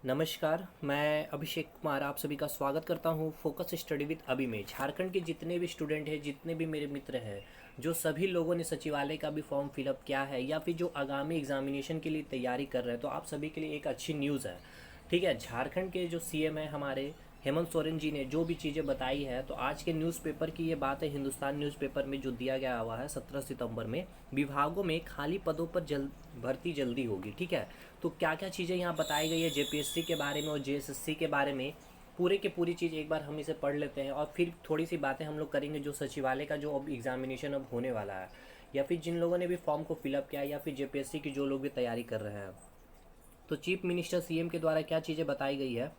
नमस्कार, मैं अभिषेक कुमार आप सभी का स्वागत करता हूँ फोकस स्टडी विद अभी में। झारखंड के जितने भी स्टूडेंट हैं, जितने भी मेरे मित्र हैं, जो सभी लोगों ने सचिवालय का भी फॉर्म फिलअप किया है या फिर जो आगामी एग्जामिनेशन के लिए तैयारी कर रहे हैं, तो आप सभी के लिए एक अच्छी न्यूज़ है। ठीक है, झारखंड के जो सीएम है हमारे हेमंत सोरेन जी ने जो भी चीज़ें बताई है, तो आज के न्यूज़पेपर की ये बात है, हिंदुस्तान न्यूज़पेपर में जो दिया गया हुआ है 17 सितंबर में। विभागों में खाली पदों पर भर्ती जल्दी होगी। ठीक है, तो क्या क्या चीज़ें यहाँ बताई गई है जेपीएससी के बारे में और जेएसएससी के बारे में, पूरे के पूरी चीज़ एक बार हम इसे पढ़ लेते हैं और फिर थोड़ी सी बातें हम लोग करेंगे जो सचिवालय का जो अब एग्जामिनेशन अब होने वाला है, या फिर जिन लोगों ने भी फॉर्म को फिलअप किया है, या फिर जेपीएससी की जो लोग भी तैयारी कर रहे हैं। तो चीफ मिनिस्टर सीएम के द्वारा क्या चीज़ें बताई गई है।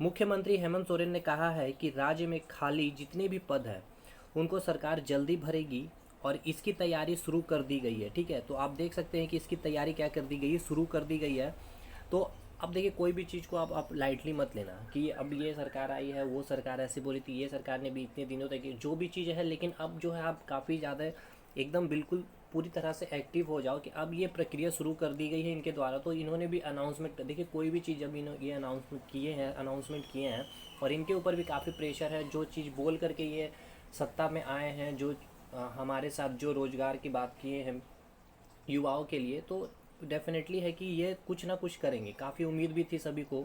मुख्यमंत्री हेमंत सोरेन ने कहा है कि राज्य में खाली जितने भी पद हैं उनको सरकार जल्दी भरेगी और इसकी तैयारी शुरू कर दी गई है। ठीक है, तो आप देख सकते हैं कि इसकी तैयारी क्या कर दी गई है, शुरू कर दी गई है। तो अब देखिए, कोई भी चीज़ को आप लाइटली मत लेना कि अब ये सरकार आई है, वो सरकार ऐसी बोली थी, ये सरकार ने भी इतने दिनों तक जो भी चीज़ है, लेकिन अब जो है आप काफ़ी ज़्यादा एकदम बिल्कुल पूरी तरह से एक्टिव हो जाओ कि अब ये प्रक्रिया शुरू कर दी गई है इनके द्वारा। तो इन्होंने भी अनाउंसमेंट, देखिए कोई भी चीज़ जब इन्होंने ये अनाउंसमेंट किए हैं और इनके ऊपर भी काफ़ी प्रेशर है, जो चीज़ बोल करके ये सत्ता में आए हैं, जो हमारे साथ जो रोज़गार की बात किए हैं युवाओं के लिए, तो डेफिनेटली है कि ये कुछ ना कुछ करेंगे। काफ़ी उम्मीद भी थी सभी को।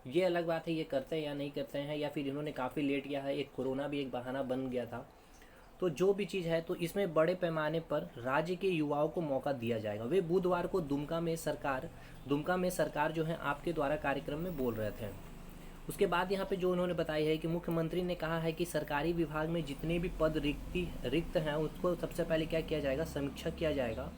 ये अलग बात है ये करते हैं या नहीं करते हैं, या फिर इन्होंने काफ़ी लेट किया है, एक कोरोना भी एक बहाना बन गया था। तो जो भी चीज़ है, तो इसमें बड़े पैमाने पर राज्य के युवाओं को मौका दिया जाएगा। वे बुधवार को दुमका में सरकार जो है आपके द्वारा कार्यक्रम में बोल रहे थे। उसके बाद यहाँ पे जो उन्होंने बताया है कि मुख्यमंत्री ने कहा है कि सरकारी विभाग में जितने भी पद रिक्त हैं उसको सबसे पहले क्या किया जाएगा, समीक्षा किया जाएगा।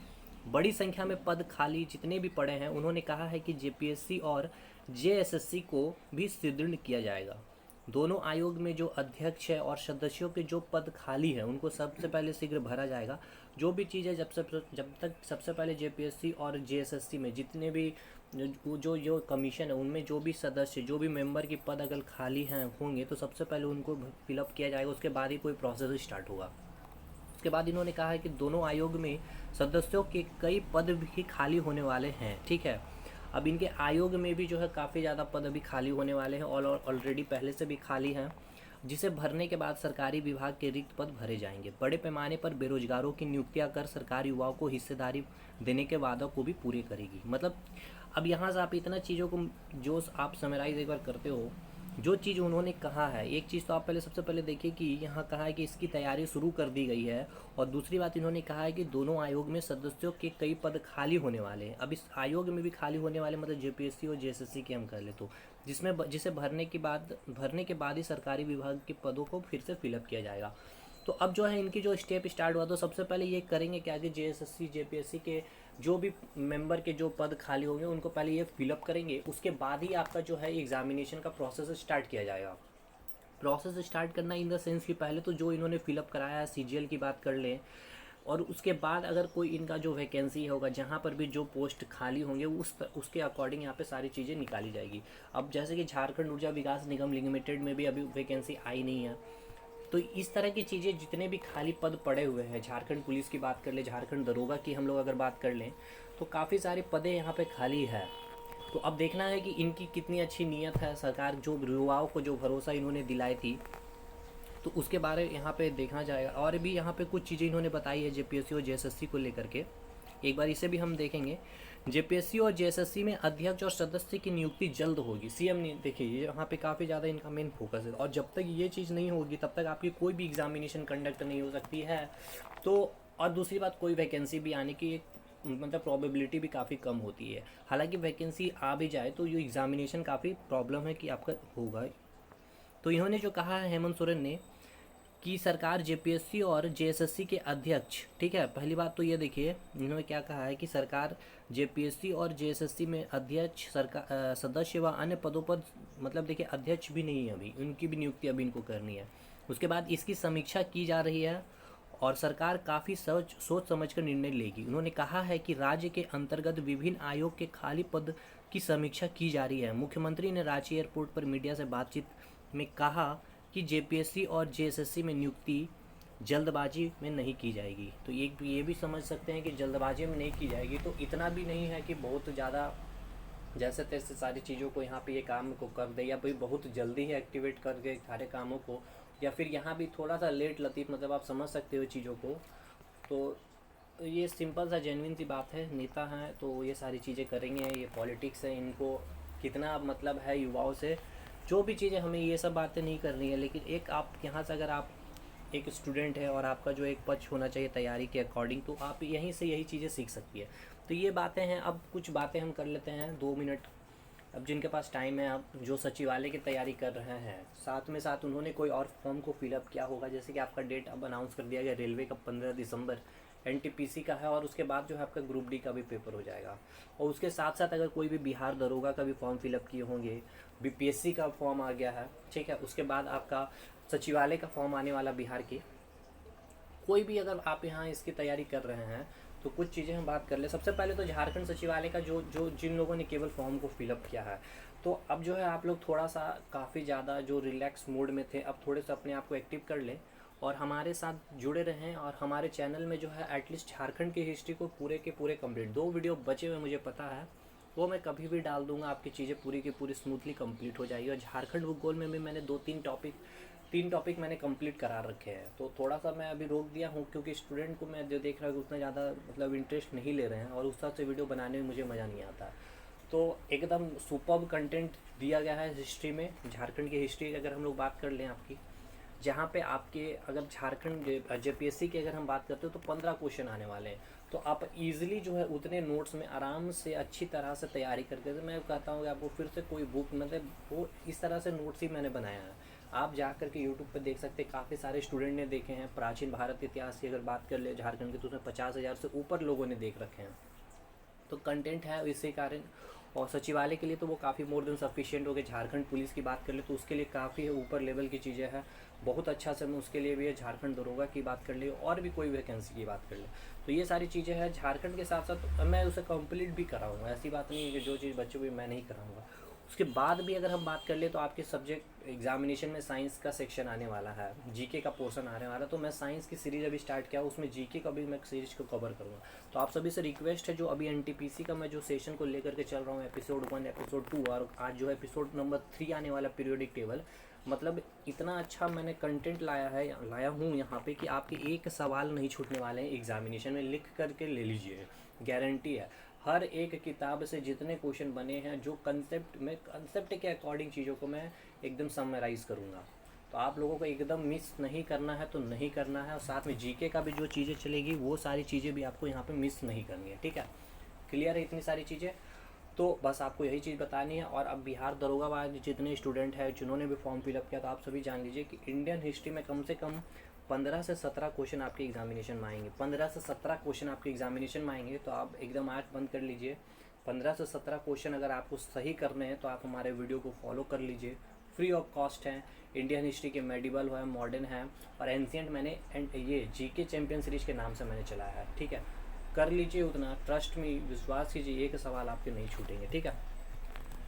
बड़ी संख्या में पद खाली जितने भी पड़े हैं, उन्होंने कहा है कि जेपीएससी और जेएसएससी को भी सुदृढ़ किया जाएगा। दोनों आयोग में जो अध्यक्ष है और सदस्यों के जो पद खाली हैं उनको सबसे पहले शीघ्र भरा जाएगा। जो भी चीज़ है, जब तक सबसे पहले जेपीएससी और जेएसएससी में जितने भी जो कमीशन है उनमें जो भी सदस्य, जो भी मेंबर की पद अगर खाली हैं होंगे, तो सबसे पहले उनको फिलअप किया जाएगा। उसके बाद ही कोई प्रोसेस स्टार्ट होगा। उसके बाद इन्होंने कहा है कि दोनों आयोग में सदस्यों के कई पद भी खाली होने वाले हैं। ठीक है, अब इनके आयोग में भी जो है काफ़ी ज़्यादा पद अभी खाली होने वाले हैं और ऑलरेडी पहले से भी खाली हैं, जिसे भरने के बाद सरकारी विभाग के रिक्त पद भरे जाएंगे। बड़े पैमाने पर बेरोजगारों की नियुक्तियां कर सरकार युवाओं को हिस्सेदारी देने के वादों को भी पूरे करेगी। मतलब अब यहाँ से आप इतना चीज़ों को जो आप समराइज एक बार करते हो, जो चीज़ उन्होंने कहा है, एक चीज़ तो आप पहले सबसे पहले देखिए कि यहाँ कहा है कि इसकी तैयारी शुरू कर दी गई है, और दूसरी बात इन्होंने कहा है कि दोनों आयोग में सदस्यों के कई पद खाली होने वाले हैं। अब इस आयोग में भी खाली होने वाले, मतलब जेपीएससी और जेएसएससी की हम कर ले तो, जिसे भरने के बाद ही सरकारी विभाग के पदों को फिर से फिलअप किया जाएगा। तो अब जो है इनकी जो स्टेप स्टार्ट हुआ, तो सबसे पहले ये करेंगे क्या कि जेएसएससी जेपीएससी के जो भी मेंबर के जो पद खाली होंगे उनको पहले ये फिलअप करेंगे। उसके बाद ही आपका जो है एग्जामिनेशन का प्रोसेस स्टार्ट किया जाएगा। प्रोसेस स्टार्ट करना इन द सेंस कि पहले तो जो इन्होंने फिलअप कराया है सीजीएल की बात कर लें, और उसके बाद अगर कोई इनका जो वैकेंसी होगा, जहाँ पर भी जो पोस्ट खाली होंगे उसके अकॉर्डिंग यहाँ पे सारी चीज़ें निकाली जाएगी। अब जैसे कि झारखंड ऊर्जा विकास निगम लिमिटेड में भी अभी वैकेंसी आई नहीं है, तो इस तरह की चीज़ें जितने भी खाली पद पड़े हुए हैं, झारखंड पुलिस की बात कर ले, झारखंड दरोगा की हम लोग अगर बात कर लें, तो काफ़ी सारे पदें यहाँ पे खाली है। तो अब देखना है कि इनकी कितनी अच्छी नीयत है, सरकार जो युवाओं को जो भरोसा इन्होंने दिलाई थी, तो उसके बारे यहाँ पे देखना जाएगा। और भी यहाँ पे कुछ चीज़ें इन्होंने बताई है जेपीएससी और जेएसएससी को लेकर के, एक बार इसे भी हम देखेंगे। जेपीएससी और जेएसएससी में अध्यक्ष और सदस्य की नियुक्ति जल्द होगी। सीएम ने, देखिए ये यहाँ पे काफ़ी ज़्यादा इनका मेन फोकस है, और जब तक ये चीज़ नहीं होगी तब तक आपकी कोई भी एग्जामिनेशन कंडक्ट नहीं हो सकती है। तो और दूसरी बात, कोई वैकेंसी भी आने की मतलब प्रोबेबिलिटी भी काफ़ी कम होती है। हालांकि वैकेंसी आ भी जाए तो ये एग्जामिनेशन काफ़ी प्रॉब्लम है कि आपका होगा। तो इन्होंने जो कहा है हेमंत सोरेन ने कि सरकार जेपीएससी और जेएसएससी के अध्यक्ष, ठीक है, पहली बात तो ये देखिए इन्होंने क्या कहा है कि सरकार जेपीएससी और जेएसएससी में अध्यक्ष, सरकार सदस्य व अन्य पदों पर, मतलब देखिए अध्यक्ष भी नहीं है अभी, उनकी भी नियुक्ति अभी इनको करनी है। उसके बाद इसकी समीक्षा की जा रही है और सरकार काफ़ी सोच समझ कर निर्णय लेगी। उन्होंने कहा है कि राज्य के अंतर्गत विभिन्न आयोग के खाली पद की समीक्षा की जा रही है। मुख्यमंत्री ने रांची एयरपोर्ट पर मीडिया से बातचीत में कहा कि जेपीएससी और जेएसएससी में नियुक्ति जल्दबाजी में नहीं की जाएगी। तो ये भी समझ सकते हैं कि जल्दबाजी में नहीं की जाएगी, तो इतना भी नहीं है कि बहुत ज़्यादा जैसे तैसे सारी चीज़ों को यहाँ पे ये काम को कर दे, या भाई बहुत जल्दी ही एक्टिवेट कर दे सारे कामों को, या फिर यहाँ भी थोड़ा सा लेट लतीफ़, मतलब आप समझ सकते हो चीज़ों को। तो ये सिंपल सा जेन्युइन सी बात है, नेता हैं तो ये सारी चीज़ें करेंगे, ये पॉलिटिक्स है, इनको कितना मतलब है युवाओं से, जो भी चीज़ें हमें ये सब बातें नहीं करनी है। लेकिन एक आप यहाँ से अगर आप एक स्टूडेंट है और आपका जो एक पक्ष होना चाहिए तैयारी के अकॉर्डिंग, तो आप यहीं से यही चीज़ें सीख सकती है। तो ये बातें हैं। अब कुछ बातें हम कर लेते हैं 2 मिनट, अब जिनके पास टाइम है, अब जो सचिवालय की तैयारी कर रहे हैं, साथ में साथ उन्होंने कोई और फॉर्म को फिलअप किया होगा, जैसे कि आपका डेट अब अनाउंस कर दिया गया रेलवे का 15 दिसंबर एनटीपीसी का है, और उसके बाद जो है आपका ग्रुप डी का भी पेपर हो जाएगा। और उसके साथ साथ अगर कोई भी बिहार दरोगा का भी फॉर्म फिलअप किए होंगे, बीपीएससी का फॉर्म आ गया है, ठीक है, उसके बाद आपका सचिवालय का फॉर्म आने वाला बिहार की, कोई भी अगर आप यहाँ इसकी तैयारी कर रहे हैं तो कुछ चीज़ें हम बात कर ले। सबसे पहले तो झारखंड सचिवालय का जो जो जिन लोगों ने केवल फॉर्म को फिलअप किया है, तो अब जो है आप लोग थोड़ा सा काफ़ी ज़्यादा जो रिलैक्स मोड में थे, अब थोड़े से अपने आप को एक्टिव कर लें और हमारे साथ जुड़े रहें। और हमारे चैनल में जो है एटलीस्ट झारखंड की हिस्ट्री को पूरे के पूरे कंप्लीट, 2 वीडियो बचे हुए मुझे पता है, वो मैं कभी भी डाल दूंगा, आपकी चीज़ें पूरी की पूरी स्मूथली कंप्लीट हो जाएगी। और झारखंड भूगोल में भी मैंने 3 टॉपिक मैंने कंप्लीट करा रखे हैं। तो थोड़ा सा मैं अभी रोक दिया हूँ क्योंकि स्टूडेंट को मैं जो देख रहा हूँ उतना ज़्यादा मतलब इंटरेस्ट नहीं ले रहे हैं, और उस हिसाब से वीडियो बनाने में मुझे मज़ा नहीं आता। तो एकदम सुपर्ब कंटेंट दिया गया है हिस्ट्री में। झारखंड की हिस्ट्री अगर हम लोग बात कर लें आपकी, जहाँ पे आपके अगर झारखंड जेपीएससी की अगर हम बात करते हो तो 15 क्वेश्चन आने वाले हैं। तो आप इजीली जो है उतने नोट्स में आराम से अच्छी तरह से तैयारी करके, तो मैं कहता हूँ कि आपको फिर से कोई बुक, मतलब वो इस तरह से नोट्स ही मैंने बनाया है, आप जा कर के यूट्यूब पे देख सकते हैं। काफ़ी सारे स्टूडेंट ने देखे हैं। प्राचीन भारत इतिहास की अगर बात कर ले झारखंड की, तो उसमें 50,000 से ऊपर लोगों ने देख रखे हैं। तो कंटेंट है इसी कारण। और सचिवालय के लिए तो वो काफ़ी मोर देन सफिशिएंट हो गए। झारखंड पुलिस की बात कर ले तो उसके लिए काफ़ी ऊपर लेवल की चीज़ें हैं, बहुत अच्छा समय उसके लिए भी है। झारखंड दरोगा की बात कर ले और भी कोई वैकेंसी की बात कर ले, तो ये सारी चीज़ें हैं। झारखंड के साथ साथ मैं उसे कंप्लीट भी कराऊंगा, ऐसी बात नहीं है कि जो चीज़ बच्चों को मैं नहीं कराऊंगा। उसके बाद भी अगर हम बात कर ले तो आपके सब्जेक्ट एग्जामिनेशन में साइंस का सेक्शन आने वाला है, जीके का पोर्शन आने वाला है। तो मैं साइंस की सीरीज़ अभी स्टार्ट किया, उसमें जीके का भी मैं सीरीज को कवर करूँगा। तो आप सभी से रिक्वेस्ट है, जो अभी एनटीपीसी का मैं जो सेशन को लेकर के चल रहा हूँ, एपिसोड 1 एपिसोड 2 और आज जो एपिसोड नंबर 3 आने वाला पीरियोडिक टेबल, मतलब इतना अच्छा मैंने कंटेंट लाया हूँ यहाँ पे कि आपके एक सवाल नहीं छूटने वाले हैं एग्जामिनेशन में। लिख करके ले लीजिए, गारंटी है। हर एक किताब से जितने क्वेश्चन बने हैं, जो कंसेप्ट के अकॉर्डिंग चीज़ों को मैं एकदम समराइज़ करूँगा। तो आप लोगों को एकदम मिस नहीं करना है तो नहीं करना है। और साथ में जीके का भी जो चीज़ें चलेगी वो सारी चीज़ें भी आपको यहाँ पे मिस नहीं करनी है, ठीक है। क्लियर है इतनी सारी चीज़ें? तो बस आपको यही चीज़ बतानी है। और अब बिहार दरोगा वाले जितने स्टूडेंट हैं जिन्होंने भी फॉर्म फिलअप किया, तो आप सभी जान लीजिए कि इंडियन हिस्ट्री में कम से कम 15 से 17 क्वेश्चन आपके एग्जामिनेशन में आएंगे। 15 से 17 क्वेश्चन आपके एग्जामिनेशन में आएंगे। तो आप एकदम आँख बंद कर लीजिए, 15 से 17 क्वेश्चन अगर आपको सही करने हैं तो आप हमारे वीडियो को फॉलो कर लीजिए, फ्री ऑफ कॉस्ट है। इंडियन हिस्ट्री के मेडिवल है, मॉडर्न है और एंशिएंट मैंने ये जीके चैंपियन सीरीज के नाम से मैंने चलाया है, ठीक है। कर लीजिए उतना, ट्रस्ट में विश्वास कीजिए, एक सवाल आपके नहीं छूटेंगे, ठीक है।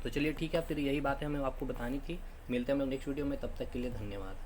तो चलिए ठीक है, फिर यही बातें हमें आपको बतानी थी। मिलते हैं हम लोग नेक्स्ट वीडियो में, तब तक के लिए धन्यवाद।